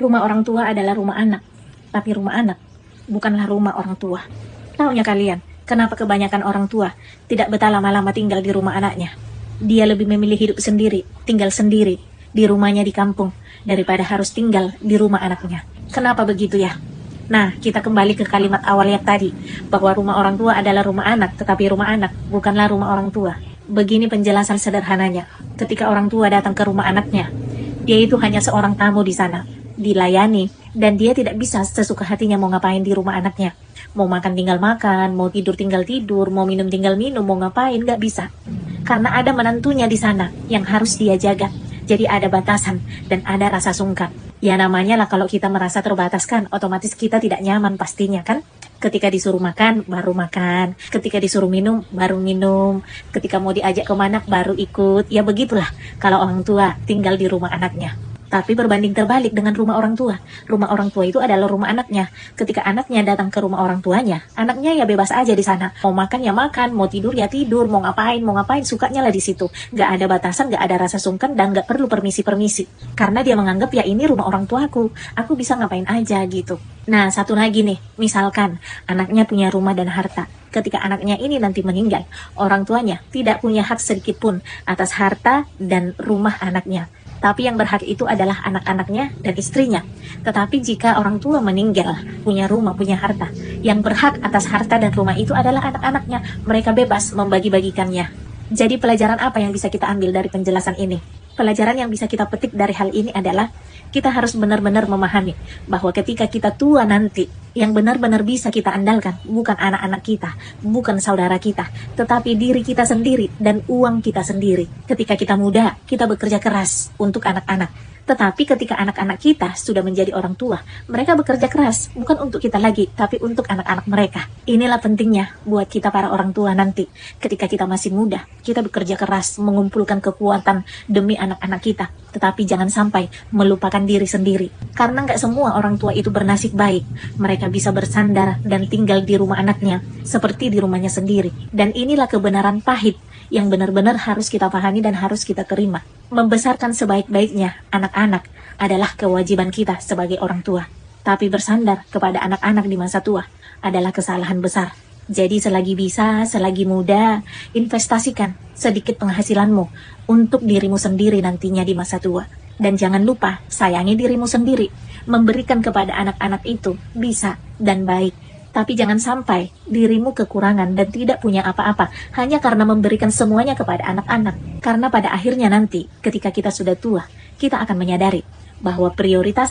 Rumah orang tua adalah rumah anak, tapi rumah anak bukanlah rumah orang tua. Taunya kalian, kenapa kebanyakan orang tua tidak betah lama-lama tinggal di rumah anaknya? Dia lebih memilih hidup sendiri, tinggal sendiri, di rumahnya di kampung, daripada harus tinggal di rumah anaknya. Kenapa begitu ya? Nah, kita kembali ke kalimat awal yang tadi, bahwa rumah orang tua adalah rumah anak, tetapi rumah anak bukanlah rumah orang tua. Begini penjelasan sederhananya, ketika orang tua datang ke rumah anaknya, dia itu hanya seorang tamu di sana, dilayani, dan dia tidak bisa sesuka hatinya mau ngapain di rumah anaknya. Mau makan tinggal makan, mau tidur tinggal tidur, mau minum tinggal minum, mau ngapain nggak bisa. Karena ada menantunya di sana yang harus dia jaga. Jadi ada batasan dan ada rasa sungkan. Ya namanya lah kalau kita merasa terbataskan, otomatis kita tidak nyaman pastinya kan. Ketika disuruh makan, baru makan. Ketika disuruh minum, baru minum. Ketika mau diajak kemana, baru ikut. Ya begitulah kalau orang tua tinggal di rumah anaknya. Tapi berbanding terbalik dengan rumah orang tua. Rumah orang tua itu adalah rumah anaknya. Ketika anaknya datang ke rumah orang tuanya, anaknya ya bebas aja di sana. Mau makan ya makan, mau tidur ya tidur, mau ngapain, sukanya lah di situ. Gak ada batasan, gak ada rasa sungkan, dan gak perlu permisi-permisi. Karena dia menganggap ya ini rumah orang tuaku, aku bisa ngapain aja gitu. Nah, satu lagi nih, misalkan anaknya punya rumah dan harta. Ketika anaknya ini nanti meninggal, orang tuanya tidak punya hak sedikit pun atas harta dan rumah anaknya. Tapi yang berhak itu adalah anak-anaknya dan istrinya. Tetapi jika orang tua meninggal, punya rumah, punya harta, yang berhak atas harta dan rumah itu adalah anak-anaknya. Mereka bebas membagi-bagikannya. Jadi pelajaran apa yang bisa kita ambil dari penjelasan ini? Pelajaran yang bisa kita petik dari hal ini adalah kita harus benar-benar memahami bahwa ketika kita tua nanti, yang benar-benar bisa kita andalkan bukan anak-anak kita, bukan saudara kita, tetapi diri kita sendiri dan uang kita sendiri. Ketika kita muda, kita bekerja keras untuk anak-anak. Tetapi ketika anak-anak kita sudah menjadi orang tua, mereka bekerja keras bukan untuk kita lagi, tapi untuk anak-anak mereka. Inilah pentingnya buat kita para orang tua nanti. Ketika kita masih muda, kita bekerja keras mengumpulkan kekuatan demi anak-anak kita. Tetapi jangan sampai melupakan diri sendiri. Karena nggak semua orang tua itu bernasib baik. Mereka bisa bersandar dan tinggal di rumah anaknya seperti di rumahnya sendiri. Dan inilah kebenaran pahit yang benar-benar harus kita pahami dan harus kita terima. Membesarkan sebaik-baiknya anak-anak adalah kewajiban kita sebagai orang tua. Tapi bersandar kepada anak-anak di masa tua adalah kesalahan besar. Jadi selagi bisa, selagi muda, investasikan sedikit penghasilanmu untuk dirimu sendiri nantinya di masa tua. Dan jangan lupa, sayangi dirimu sendiri. Memberikan kepada anak-anak itu bisa dan baik. Tapi jangan sampai dirimu kekurangan dan tidak punya apa-apa hanya karena memberikan semuanya kepada anak-anak. Karena pada akhirnya nanti, ketika kita sudah tua, kita akan menyadari bahwa prioritas